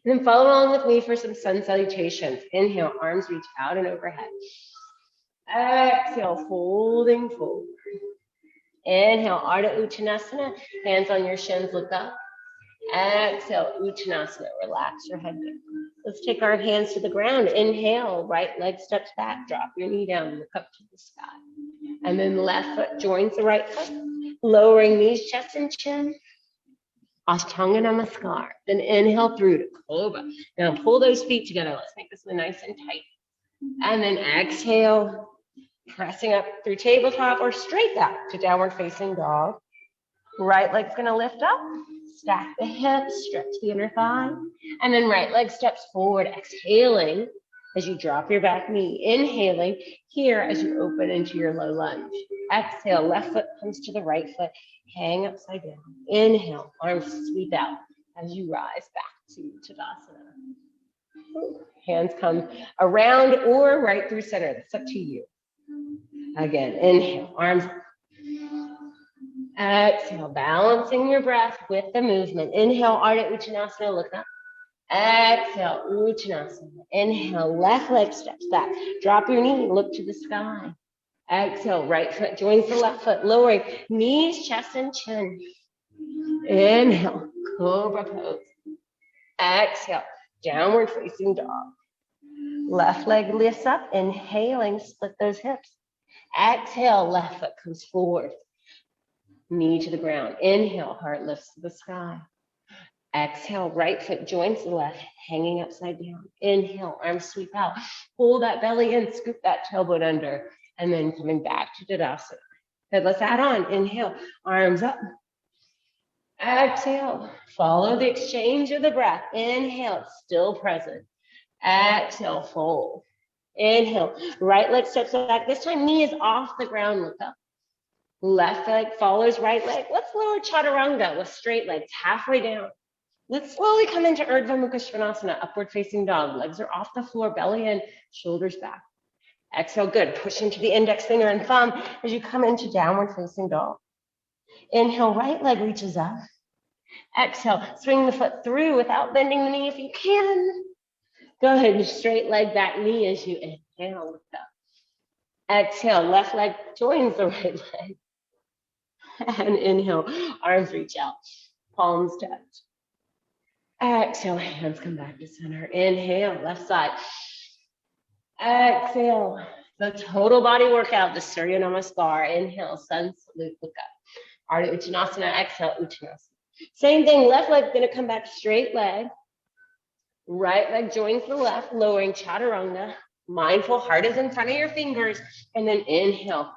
And then follow along with me for some sun salutations. Inhale, arms reach out and overhead. Exhale, folding forward. Inhale, Ardha Uttanasana, hands on your shins, look up. Exhale, Uttanasana, relax your head down. Let's take our hands to the ground. Inhale, right leg steps back, drop your knee down, look up to the sky. And then left foot joins the right foot, lowering knees, chest, and chin. Ashtanga Namaskar. Then inhale through to Cobra. Now pull those feet together. Let's make this one nice and tight. And then exhale, pressing up through tabletop or straight back to downward facing dog. Right leg's gonna lift up, stack the hips, stretch the inner thigh, and then right leg steps forward, exhaling as you drop your back knee. Inhaling here as you open into your low lunge. Exhale, left foot comes to the right foot, hang upside down. Inhale, arms sweep out as you rise back to Tadasana. Hands come around or right through center. That's up to you. Again, inhale, arms. Exhale, balancing your breath with the movement. Inhale, Ardha Uttanasana, look up. Exhale, Uttanasana. Inhale, left leg steps back. Drop your knee, look to the sky. Exhale, right foot joins the left foot, lowering knees, chest, and chin. Inhale, Cobra pose. Exhale, downward facing dog. Left leg lifts up, inhaling, split those hips. Exhale, left foot comes forward. Knee to the ground. Inhale, heart lifts to the sky. Exhale, right foot joins the left, hanging upside down. Inhale, arms sweep out. Pull that belly in, scoop that tailbone under, and then coming back to Tadasana. Good, let's add on. Inhale, arms up. Exhale, follow the exchange of the breath. Inhale, still present. Exhale, fold. Inhale, right leg steps back. This time, knee is off the ground, look up. Left leg follows right leg. Let's lower chaturanga with straight legs, halfway down. Let's slowly come into Urdhva Mukha Svanasana, upward facing dog. Legs are off the floor, belly in, shoulders back. Exhale, good. Push into the index finger and thumb as you come into downward facing dog. Inhale, right leg reaches up. Exhale, swing the foot through without bending the knee if you can. Good, straight leg back knee as you inhale, lift up. Exhale, left leg joins the right leg. And inhale, arms reach out, palms touch. Exhale, hands come back to center. Inhale, left side. Exhale, the total body workout, the Surya Namaskar. Inhale, sun salute, look up. Ardha Uttanasana, exhale, Uttanasana. Same thing, left leg gonna come back straight leg. Right leg joins the left, lowering chaturanga. Mindful, heart is in front of your fingers. And then inhale,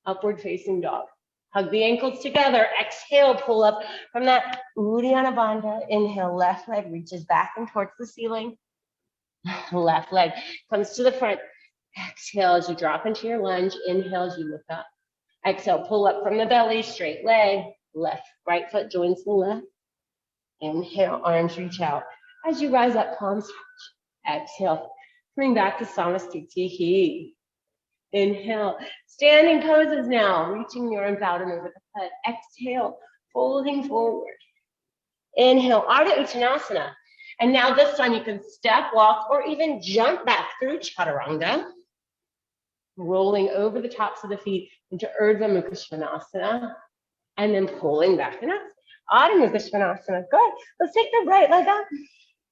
upward facing dog. Hug the ankles together. Exhale, pull up from that Uddiyana Bandha. Inhale, left leg reaches back and towards the ceiling. Left leg comes to the front. Exhale as you drop into your lunge. Inhale as you look up. Exhale, pull up from the belly, straight leg. Left, right foot joins the left. Inhale, arms reach out. As you rise up, palms touch. Exhale, coming back to Samasthiti. Inhale, standing poses now, reaching your arms out and over the head. Exhale, folding forward. Inhale, Ardha Uttanasana. And now this time you can step, walk, or even jump back through chaturanga, rolling over the tops of the feet into Urdhva Mukha Svanasana, and then pulling back and up. Adho Mukha Svanasana. Good. Let's take the right leg up.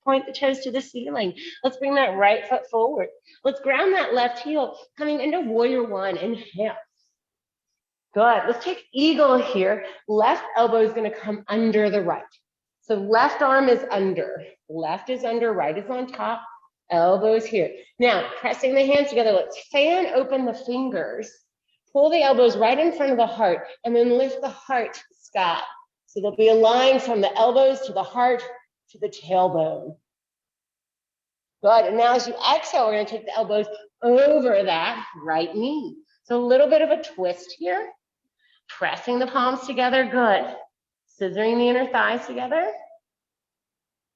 Point the toes to the ceiling. Let's bring that right foot forward. Let's ground that left heel, coming into warrior one. Inhale. Good. Let's take eagle here. Left elbow is going to come under the right. So left arm is under. Left is under, right is on top. Elbows here. Now, pressing the hands together, let's fan open the fingers. Pull the elbows right in front of the heart, and then lift the heart to the sky. So there'll be a line from the elbows to the heart, to the tailbone. Good, and now as you exhale, we're gonna take the elbows over that right knee. So a little bit of a twist here. Pressing the palms together, good. Scissoring the inner thighs together.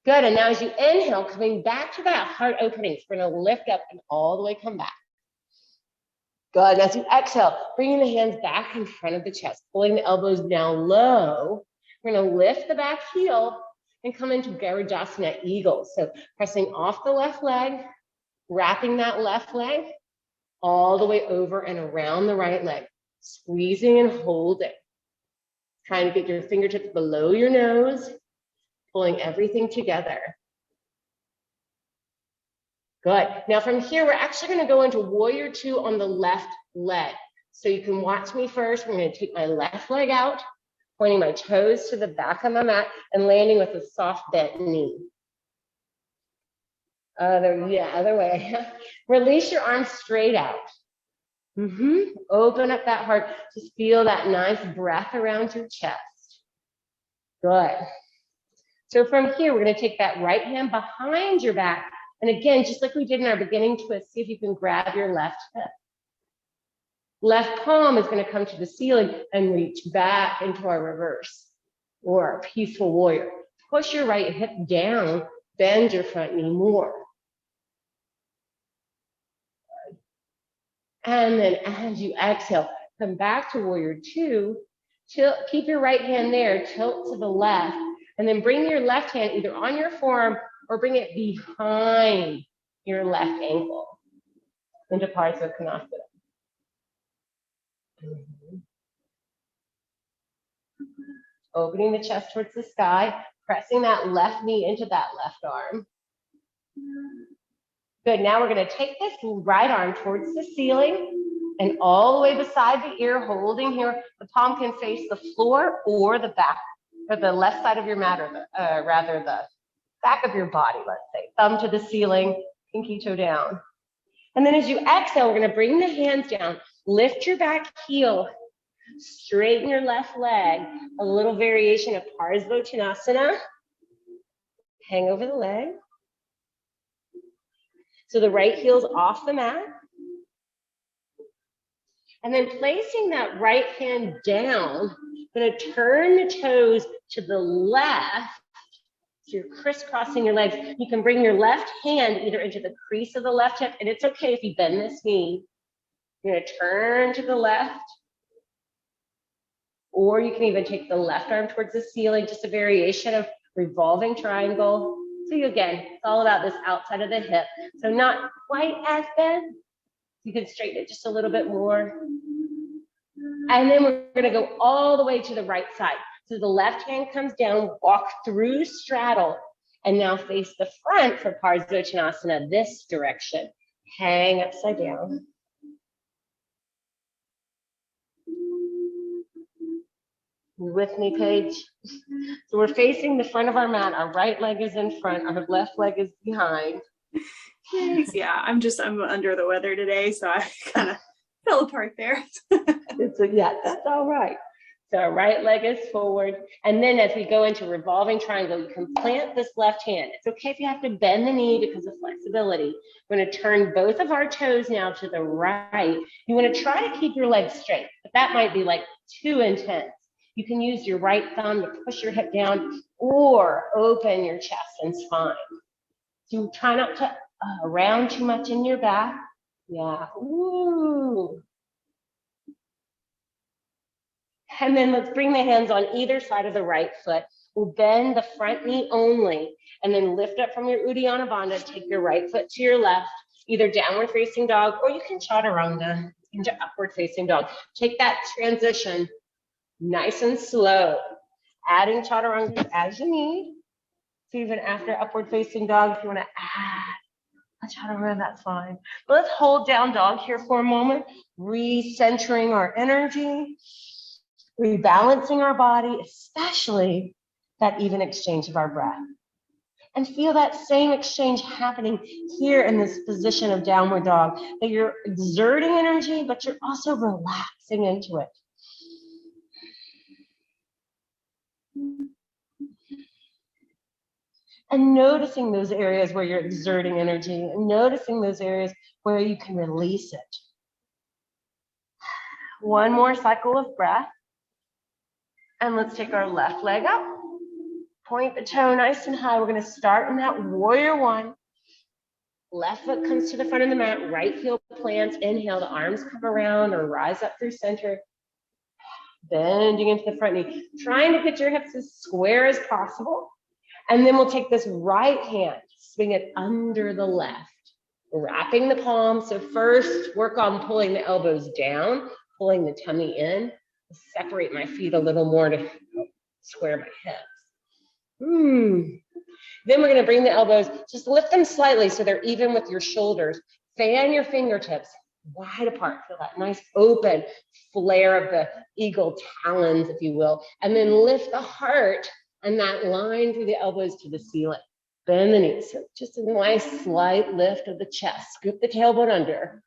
Good, and now as you inhale, coming back to that heart opening, we're gonna lift up and all the way come back. Good, and as you exhale, bringing the hands back in front of the chest, pulling the elbows down low. We're gonna lift the back heel, and come into Garudasana Eagle. So pressing off the left leg, wrapping that left leg all the way over and around the right leg, squeezing and holding. Trying to get your fingertips below your nose, pulling everything together. Good. Now from here, we're actually going to go into Warrior Two on the left leg. So you can watch me first. I'm going to take my left leg out, pointing my toes to the back of my mat and landing with a soft bent knee. Other way. Release your arms straight out. Open up that heart. Just feel that nice breath around your chest. Good. So from here, we're going to take that right hand behind your back. And again, just like we did in our beginning twist, see if you can grab your left hip. Left palm is going to come to the ceiling and reach back into our reverse or our peaceful warrior. Push your right hip down, bend your front knee more. And then as you exhale, come back to Warrior Two. Keep your right hand there, tilt to the left, and then bring your left hand either on your forearm or bring it behind your left ankle into Parsvakonasana. Opening the chest towards the sky, pressing that left knee into that left arm. Good, now we're going to take this right arm towards the ceiling and all the way beside the ear, holding here. The palm can face the floor or the back, or the left side of your mat, or rather the back of your body, let's say. Thumb to the ceiling, pinky toe down. And then as you exhale, we're going to bring the hands down, lift your back heel, straighten your left leg, a little variation of Parsvakonasana. Hang over the leg. So the right heel's off the mat. And then placing that right hand down, I'm going to turn the toes to the left. So you're crisscrossing your legs. You can bring your left hand either into the crease of the left hip, and it's okay if you bend this knee. You're going to turn to the left. Or you can even take the left arm towards the ceiling, just a variation of revolving triangle. So again, it's all about this outside of the hip. So not quite as bent. You can straighten it just a little bit more. And then we're going to go all the way to the right side. So the left hand comes down, walk through straddle, and now face the front for Parsvakonasana this direction. Hang upside down. You with me, Paige? So we're facing the front of our mat. Our right leg is in front. Our left leg is behind. Yeah, I'm under the weather today, so I kind of fell apart there. Yeah, that's all right. So our right leg is forward. And then as we go into revolving triangle, you can plant this left hand. It's okay if you have to bend the knee because of flexibility. We're going to turn both of our toes now to the right. You want to try to keep your legs straight, but that might be like too intense. You can use your right thumb to push your hip down or open your chest and spine. So try not to round too much in your back. Yeah. Ooh. And then let's bring the hands on either side of the right foot. We'll bend the front knee only and then lift up from your Uddiyana Bandha. Take your right foot to your left, either downward facing dog or you can chaturanga into upward facing dog. Take that transition nice and slow, adding chaturanga as you need. So even after upward facing dog, if you want to add a chaturanga, that's fine. But let's hold down dog here for a moment, recentering our energy, rebalancing our body, especially that even exchange of our breath. And feel that same exchange happening here in this position of downward dog, that you're exerting energy, but you're also relaxing into it. And noticing those areas where you're exerting energy, and noticing those areas where you can release it. One more cycle of breath. And let's take our left leg up. Point the toe nice and high. We're going to start in that warrior one. Left foot comes to the front of the mat. Right heel plants. Inhale, the arms come around or rise up through center. Bending into the front knee. Trying to get your hips as square as possible. And then we'll take this right hand, swing it under the left, wrapping the palms. So first, work on pulling the elbows down, pulling the tummy in. Separate my feet a little more to square my hips. Then we're going to bring the elbows, just lift them slightly so they're even with your shoulders. Fan your fingertips wide apart. Feel that nice open flare of the eagle talons, if you will. And then lift the heart and that line through the elbows to the ceiling. Bend the knees. So just a nice slight lift of the chest. Scoop the tailbone under.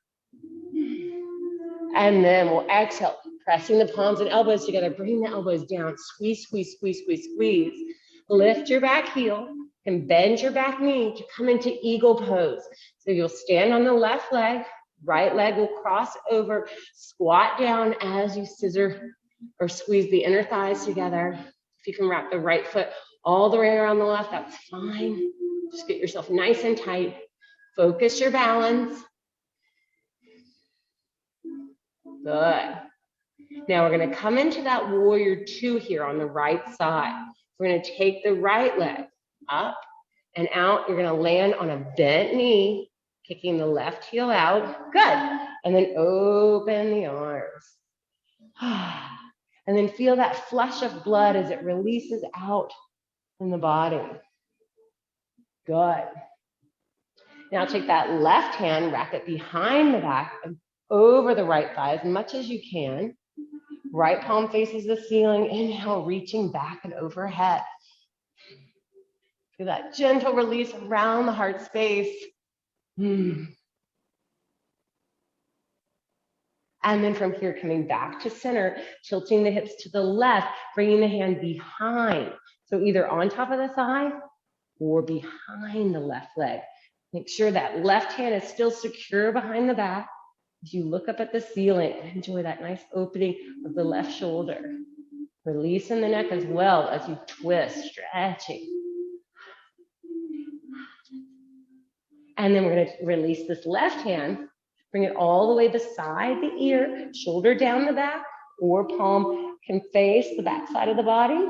And then we'll exhale, pressing the palms and elbows together. Bring the elbows down. Squeeze, squeeze, squeeze, squeeze, squeeze. Lift your back heel and bend your back knee to come into eagle pose. So you'll stand on the left leg. Right leg will cross over. Squat down as you scissor or squeeze the inner thighs together. If you can wrap the right foot all the way around the left, that's fine. Just get yourself nice and tight. Focus your balance. Good. Now we're going to come into that warrior two here on the right side. We're going to take the right leg up and out. You're going to land on a bent knee, kicking the left heel out. Good. And then open the arms. And then feel that flush of blood as it releases out from the body. Good. Now take that left hand, wrap it behind the back and over the right thigh as much as you can. Right palm faces the ceiling. Inhale, reaching back and overhead. Feel that gentle release around the heart space. And then from here, coming back to center, tilting the hips to the left, bringing the hand behind. So either on top of the thigh or behind the left leg. Make sure that left hand is still secure behind the back. As you look up at the ceiling, enjoy that nice opening of the left shoulder. Releasing the neck as well as you twist, stretching. And then we're going to release this left hand, bring it all the way beside the ear, shoulder down the back, or palm can face the back side of the body.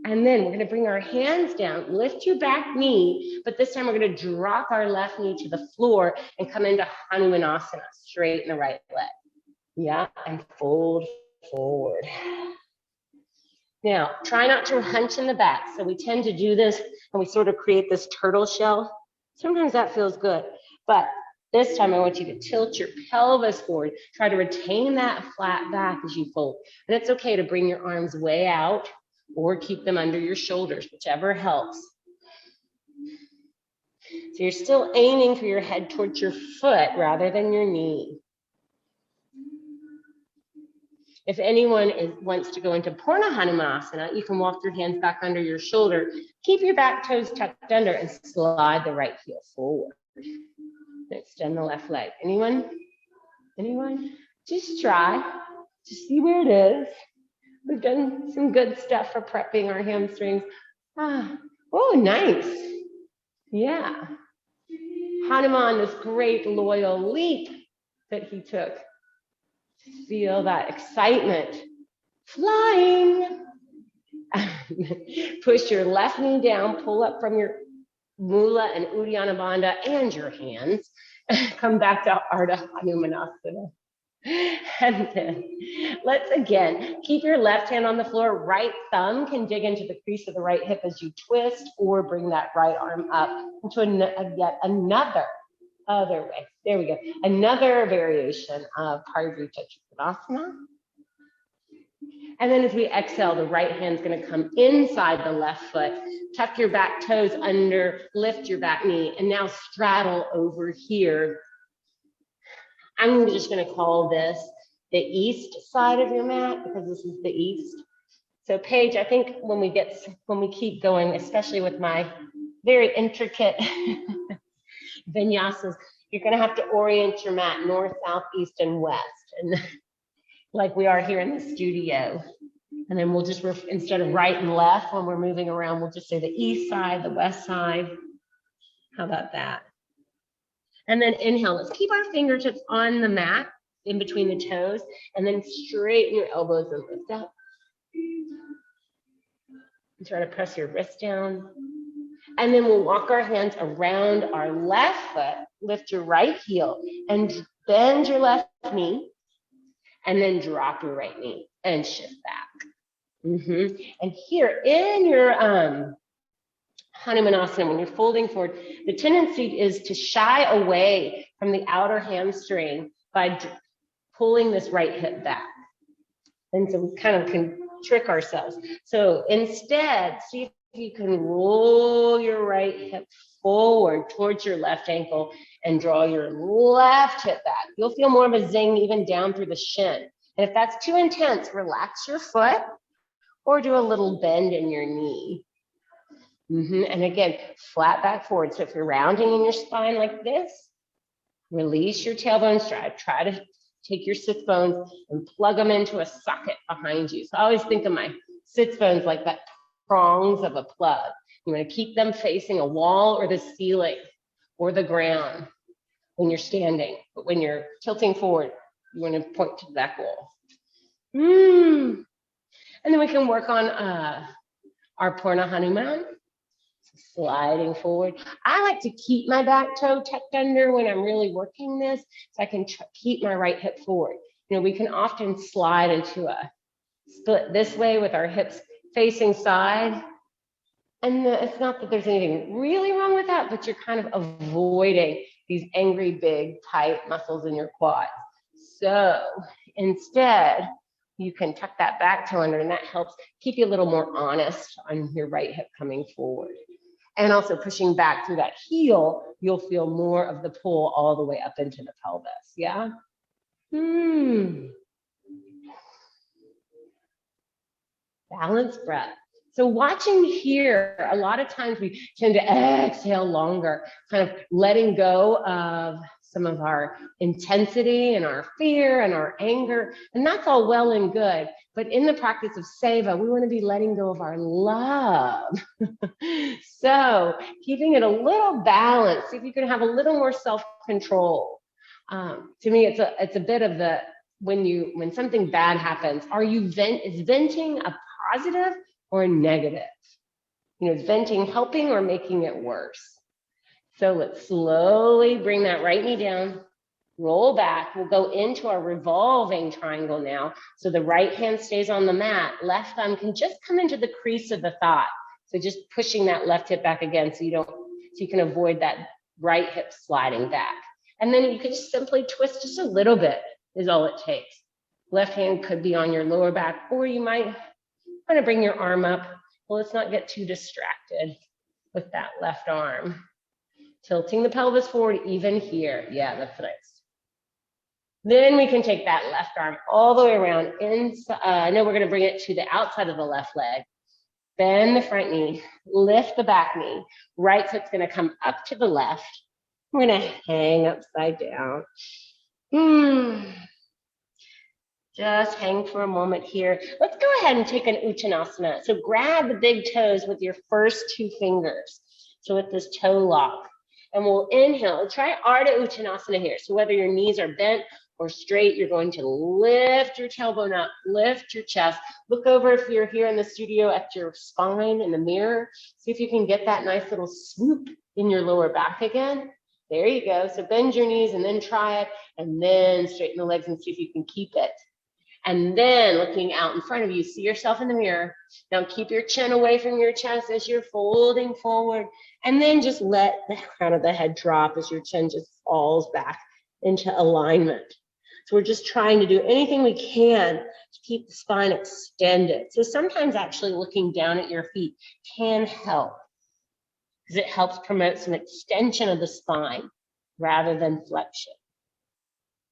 And then we're going to bring our hands down, lift your back knee, but this time we're going to drop our left knee to the floor and come into Hanumanasana, straighten the right leg. Yeah, and fold forward. Now, try not to hunch in the back. So we tend to do this and we sort of create this turtle shell. Sometimes that feels good, but this time I want you to tilt your pelvis forward. Try to retain that flat back as you fold. And it's okay to bring your arms way out or keep them under your shoulders, whichever helps. So you're still aiming for your head towards your foot rather than your knee. If anyone wants to go into Purna Hanumanasana, you can walk your hands back under your shoulder, keep your back toes tucked under, and slide the right heel forward. Extend the left leg. Anyone? Anyone? Just try. Just see where it is. We've done some good stuff for prepping our hamstrings. Oh, nice. Yeah. Hanuman, this great loyal leap that he took. Feel that excitement. Flying. Push your left knee down, pull up from your Mula and Uddiyana Bandha and your hands. Come back to Ardha Hanumanasana. And then let's again keep your left hand on the floor. Right thumb can dig into the crease of the right hip as you twist, or bring that right arm up into yet another other way. There we go. Another variation of Parivrtta Trikonasana. And then as we exhale, the right hand's going to come inside the left foot. Tuck your back toes under, lift your back knee, and now straddle over here. I'm just going to call this the east side of your mat because this is the east. So Paige, I think when we keep going, especially with my very intricate vinyasas, you're going to have to orient your mat north, south, east, and west, and like we are here in the studio. And then we'll just, instead of right and left when we're moving around, we'll just say the east side, the west side. How about that? And then inhale. Let's keep our fingertips on the mat in between the toes, and then straighten your elbows and lift up. And try to press your wrist down. And then we'll walk our hands around our left foot, lift your right heel, and bend your left knee, and then drop your right knee and shift back. And here in your Hanumanasana, when you're folding forward, the tendency is to shy away from the outer hamstring by pulling this right hip back. And so we kind of can trick ourselves. So instead, see if you can roll your right hip forward towards your left ankle and draw your left hip back. You'll feel more of a zing even down through the shin. And if that's too intense, relax your foot or do a little bend in your knee. And again, flat back forward. So if you're rounding in your spine like this, release your tailbone stride. Try to take your sits bones and plug them into a socket behind you. So I always think of my sits bones like that prongs of a plug. You want to keep them facing a wall or the ceiling or the ground when you're standing. But when you're tilting forward, you want to point to the back wall. And then we can work on our Purna Hanuman. Sliding forward. I like to keep my back toe tucked under when I'm really working this, so I can keep my right hip forward. You know, we can often slide into a split this way with our hips facing side. And it's not that there's anything really wrong with that, but you're kind of avoiding these angry, big, tight muscles in your quads. So instead, you can tuck that back toe under, and that helps keep you a little more honest on your right hip coming forward. And also pushing back through that heel, you'll feel more of the pull all the way up into the pelvis, yeah? Balanced breath. So watching here, a lot of times we tend to exhale longer, kind of letting go of some of our intensity and our fear and our anger, and that's all well and good. But in the practice of seva, we want to be letting go of our love. So keeping it a little balanced, see if you can have a little more self-control. To me, it's a bit of the, when something bad happens, is venting a positive or negative? You know, is venting helping or making it worse? So let's slowly bring that right knee down, roll back. We'll go into our revolving triangle now. So the right hand stays on the mat. Left thumb can just come into the crease of the thigh. So just pushing that left hip back again so you can avoid that right hip sliding back. And then you can just simply twist just a little bit is all it takes. Left hand could be on your lower back, or you might want to bring your arm up. Well, let's not get too distracted with that left arm. Tilting the pelvis forward even here. Yeah, that's nice. Then we can take that left arm all the way around inside. Now we're going to bring it to the outside of the left leg. Bend the front knee, lift the back knee. Right foot's going to come up to the left. We're going to hang upside down. Just hang for a moment here. Let's go ahead and take an Uttanasana. So grab the big toes with your first two fingers. So with this toe lock. And we'll inhale. Try Ardha Uttanasana here. So whether your knees are bent or straight, you're going to lift your tailbone up, lift your chest. Look over if you're here in the studio at your spine in the mirror. See if you can get that nice little swoop in your lower back again. There you go. So bend your knees and then try it. And then straighten the legs and see if you can keep it. And then looking out in front of you, see yourself in the mirror. Now keep your chin away from your chest as you're folding forward. And then just let the crown of the head drop as your chin just falls back into alignment. So we're just trying to do anything we can to keep the spine extended. So sometimes actually looking down at your feet can help, because it helps promote some extension of the spine rather than flexion.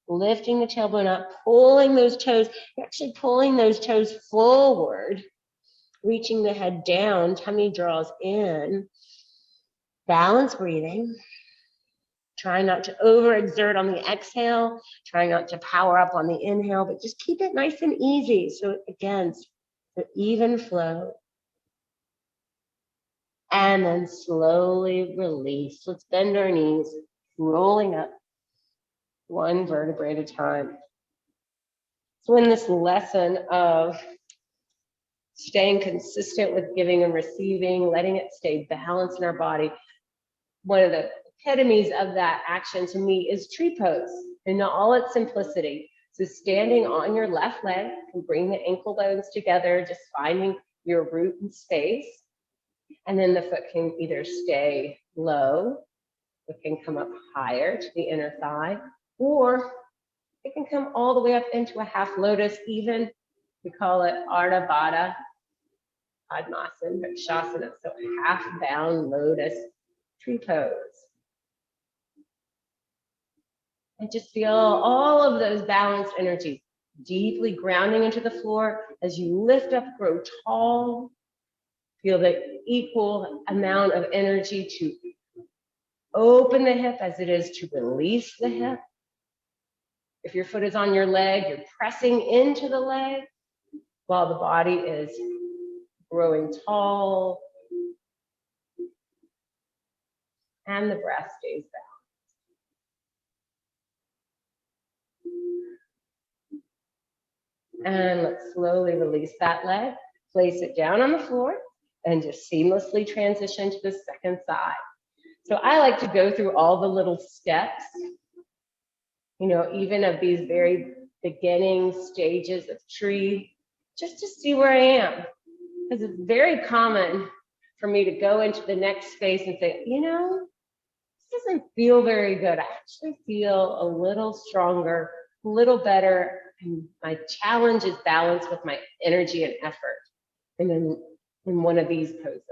Lifting the tailbone up, pulling those toes, you're actually pulling those toes forward, reaching the head down, tummy draws in. Balance breathing. Try not to overexert on the exhale. Try not to power up on the inhale, but just keep it nice and easy. So again, the even flow. And then slowly release. Let's bend our knees, rolling up. One vertebrae at a time. So in this lesson of staying consistent with giving and receiving, letting it stay balanced in our body. One of the epitomes of that action to me is tree pose in all its simplicity. So standing on your left leg, you can bring the ankle bones together, just finding your root and space. And then the foot can either stay low, it can come up higher to the inner thigh, or it can come all the way up into a half lotus, even we call it Ardha Vata Padmasana, but Shasana, so half bound lotus tree pose. And just feel all of those balanced energies deeply grounding into the floor as you lift up, grow tall. Feel the equal amount of energy to open the hip as it is to release the hip. If your foot is on your leg, you're pressing into the leg while the body is growing tall and the breath stays balanced. And let's slowly release that leg, place it down on the floor, and just seamlessly transition to the second side. So I like to go through all the little steps, you know, even of these very beginning stages of tree, just to see where I am. Because it's very common for me to go into the next space and say, you know, this doesn't feel very good. I actually feel a little stronger, a little better, and my challenge is balanced with my energy and effort. And then in one of these poses.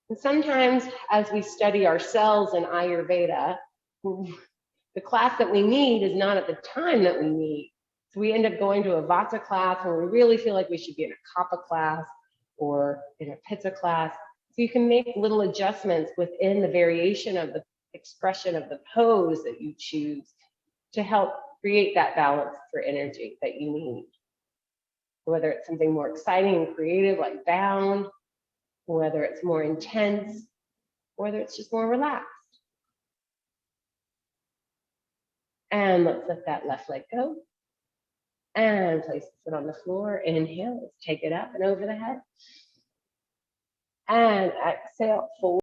And sometimes as we study ourselves in Ayurveda, the class that we need is not at the time that we need. So we end up going to a Vata class when we really feel like we should be in a Kapha class or in a Pitta class. So you can make little adjustments within the variation of the expression of the pose that you choose to help create that balance for energy that you need. Whether it's something more exciting and creative like bound, whether it's more intense, whether it's just more relaxed. And let's let that left leg go. And place the foot on the floor. Inhale, let's take it up and over the head. And exhale, forward.